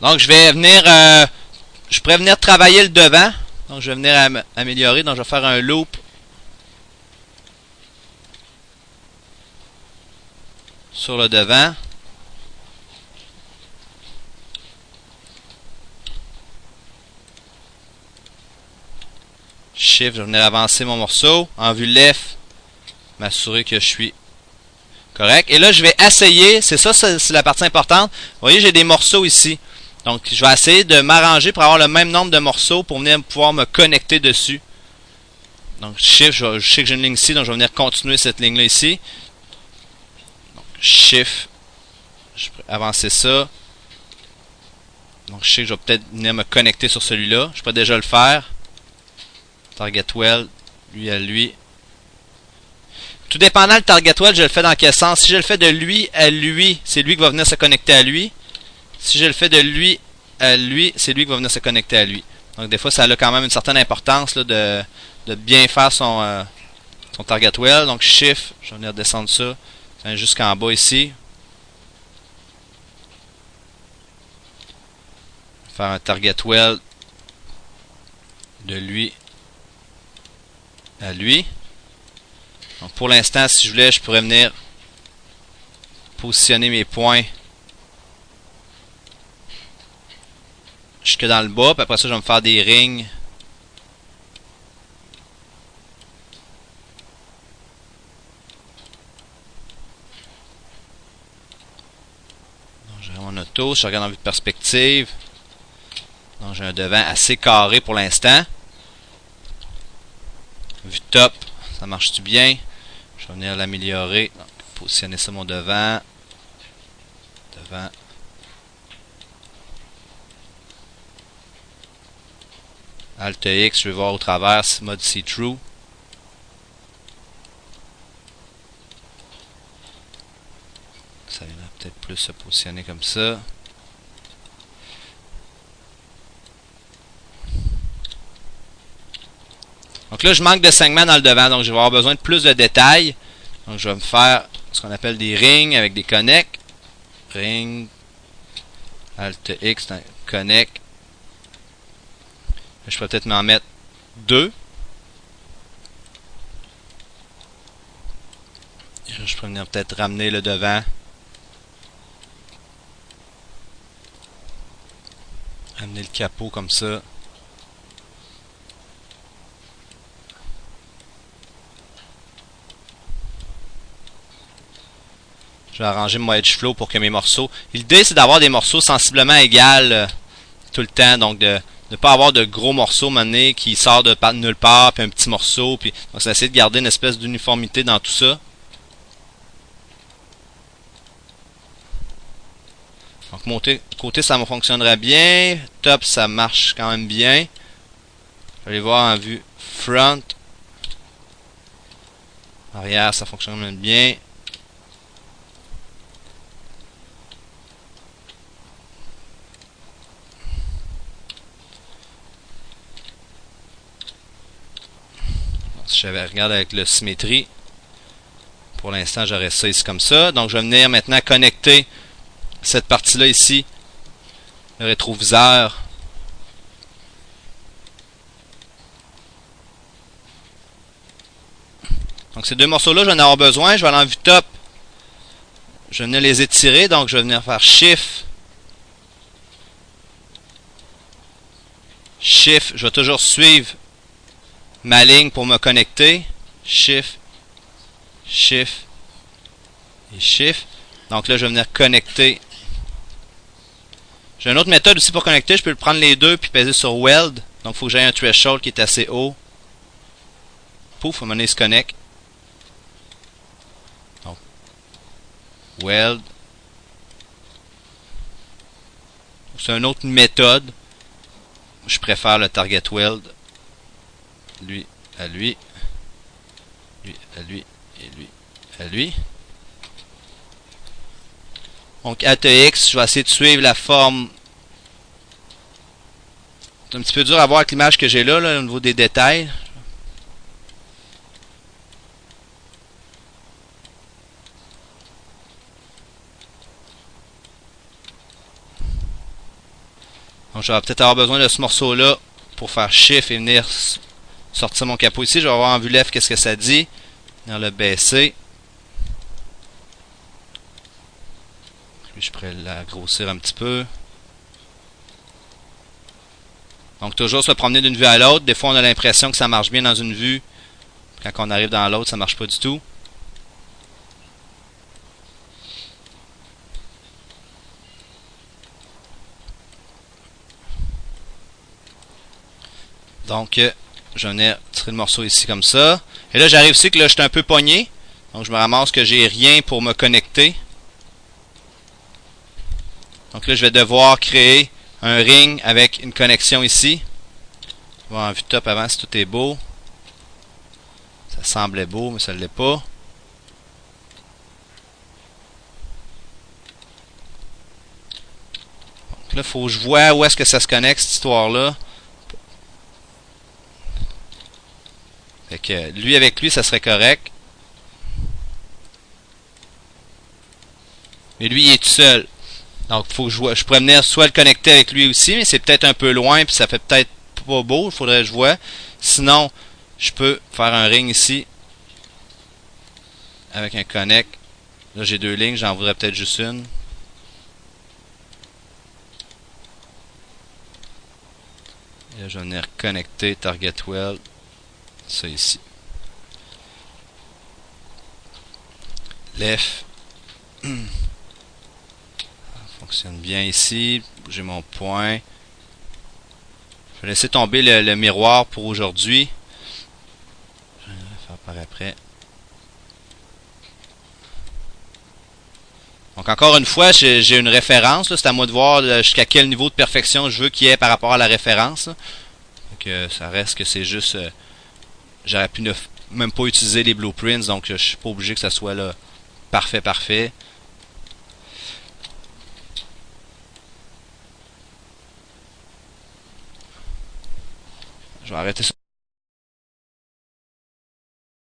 Donc je vais venir, je pourrais venir travailler le devant. Donc je vais venir améliorer. Donc je vais faire un loop sur le devant. Shift, je vais venir avancer mon morceau. En vue left, m'assurer que je suis correct. Et là, je vais essayer, c'est ça, c'est la partie importante. Vous voyez, j'ai des morceaux ici. Donc, je vais essayer de m'arranger pour avoir le même nombre de morceaux pour venir pouvoir me connecter dessus. Donc, Shift, je sais que j'ai une ligne ici, donc je vais venir continuer cette ligne-là ici. Donc, Shift, je peux avancer ça. Donc, je sais que je vais peut-être venir me connecter sur celui-là. Je peux déjà le faire. Target Weld, lui à lui. Tout dépendant le target weld, je le fais dans quel sens. Si je le fais de lui à lui, c'est lui qui va venir se connecter à lui. Si je le fais de lui à lui, c'est lui qui va venir se connecter à lui. Donc des fois, ça a quand même une certaine importance là, de bien faire son target weld. Donc Shift, je vais venir descendre ça jusqu'en bas ici. Faire un target weld de lui à lui. Donc pour l'instant, si je voulais, je pourrais venir positionner mes points jusque dans le bas. Puis après ça, je vais me faire des rings. Donc j'ai mon auto, je regarde en vue de perspective. Donc j'ai un devant assez carré pour l'instant. Vue top, ça marche-tu bien? Je vais venir l'améliorer. Positionner ça mon devant. Devant. Alt X, je vais voir au travers, mode see-through. Ça viendra peut-être plus se positionner comme ça. Donc là, je manque de segments dans le devant, donc je vais avoir besoin de plus de détails. Donc je vais me faire ce qu'on appelle des rings avec des connects. Ring. Alt X, connect. Je peux peut-être m'en mettre 2. Je peux venir peut-être ramener le devant. Ramener le capot comme ça. Je vais arranger mon edge flow pour que mes morceaux... L'idée, c'est d'avoir des morceaux sensiblement égaux tout le temps. Donc, de ne pas avoir de gros morceaux menés qui sortent de nulle part, puis un petit morceau. Puis, donc, c'est essayer de garder une espèce d'uniformité dans tout ça. Donc, côté, ça me fonctionnerait bien. Top, ça marche quand même bien. Je vais aller voir en vue front. Arrière, ça fonctionne même bien. Si je regarde avec le symétrie, pour l'instant, j'aurais ça ici comme ça. Donc, je vais venir maintenant connecter cette partie-là ici, le rétroviseur. Donc, ces deux morceaux-là, je vais en avoir besoin. Je vais aller en vue top. Je vais venir les étirer. Donc, je vais venir faire Shift. Shift. Je vais toujours suivre ma ligne pour me connecter. Shift. Shift. Et Shift. Donc là, je vais venir connecter. J'ai une autre méthode aussi pour connecter. Je peux prendre les deux puis peser sur Weld. Donc, il faut que j'aie un threshold qui est assez haut. Pouf, à un moment donné, il se connecte. Donc, Weld. C'est une autre méthode. Je préfère le Target Weld. Lui à lui. Lui à lui. Et lui à lui. Donc, Alt X, je vais essayer de suivre la forme. C'est un petit peu dur à voir avec l'image que j'ai là, au niveau des détails. Donc je vais peut-être avoir besoin de ce morceau-là pour faire Shift et venir sortir mon capot ici. Je vais voir en vue left qu'est-ce que ça dit. Venir le baisser. Puis je pourrais la grossir un petit peu. Donc toujours se promener d'une vue à l'autre. Des fois on a l'impression que ça marche bien dans une vue. Quand on arrive dans l'autre, ça marche pas du tout. Donc, je venais tirer le morceau ici comme ça. Et là, j'arrive ici que là, je suis un peu pogné. Donc, je me ramasse que j'ai rien pour me connecter. Donc là, je vais devoir créer un ring avec une connexion ici. On va en vue top avant si tout est beau. Ça semblait beau, mais ça ne l'est pas. Donc là, il faut que je vois où est-ce que ça se connecte, cette histoire-là. Fait que lui avec lui, ça serait correct. Mais lui, il est tout seul. Donc, faut que je pourrais venir soit le connecter avec lui aussi, mais c'est peut-être un peu loin, puis ça fait peut-être pas beau. Il faudrait que je vois. Sinon, je peux faire un ring ici. Avec un connect. Là, j'ai deux lignes, j'en voudrais peut-être juste une. Et là, je vais venir connecter Target Weld. Ça ici. Left. Ça fonctionne bien ici. J'ai mon point. Je vais laisser tomber le miroir pour aujourd'hui. Je vais faire par après. Donc encore une fois, j'ai une référence. C'est à moi de voir jusqu'à quel niveau de perfection je veux qu'il y ait par rapport à la référence. Donc ça reste que c'est juste... j'aurais pu même pas utiliser les blueprints. Donc je suis pas obligé que ça soit là parfait, parfait. Je vais arrêter ça.